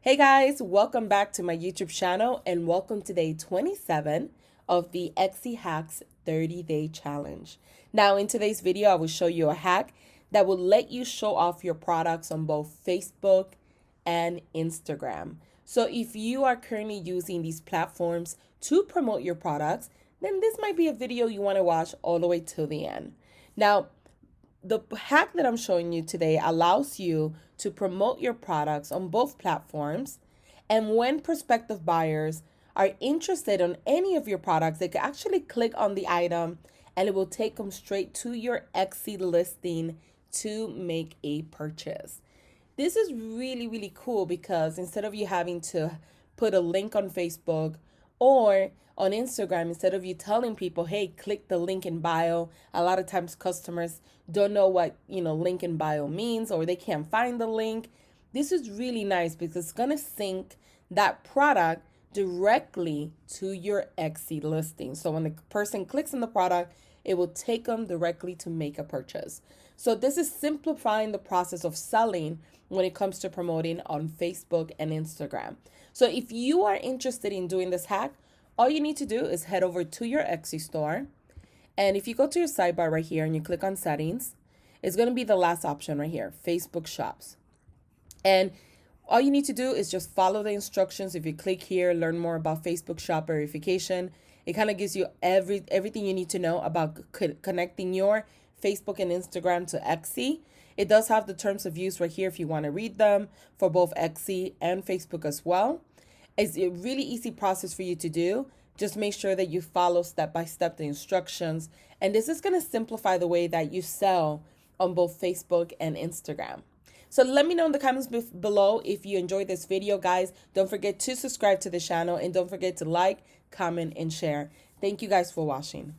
Hey guys, welcome back to my YouTube channel and welcome to day 27 of the Etsy Hacks 30-day challenge. Now in today's video, I will show you a hack that will let you show off your products on both Facebook and Instagram. So if you are currently using these platforms to promote your products, then this might be a video you want to watch all the way till the end. Now, the hack that I'm showing you today allows you to promote your products on both platforms. And when prospective buyers are interested in any of your products, they can actually click on the item and it will take them straight to your Etsy listing to make a purchase. This is really, really cool because instead of you having to put a link on Facebook or on Instagram, instead of you telling people, hey, click the link in bio, a lot of times customers don't know what, link in bio means, or they can't find the link. This is really nice because it's going to sync that product directly to your Etsy listing. So when the person clicks on the product, it will take them directly to make a purchase. So this is simplifying the process of selling when it comes to promoting on Facebook and Instagram. So if you are interested in doing this hack, all you need to do is head over to your Etsy store. And if you go to your sidebar right here and you click on settings, it's going to be the last option right here, Facebook Shops. And all you need to do is just follow the instructions. If you click here, learn more about Facebook Shop verification. It kind of gives you everything you need to know about connecting your Facebook and Instagram to Etsy. It does have the terms of use right here if you want to read them for both Etsy and Facebook as well. It's a really easy process for you to do. Just make sure that you follow step by step the instructions. And this is going to simplify the way that you sell on both Facebook and Instagram. So let me know in the comments below if you enjoyed this video, guys. Don't forget to subscribe to the channel and don't forget to like, comment, and share. Thank you guys for watching.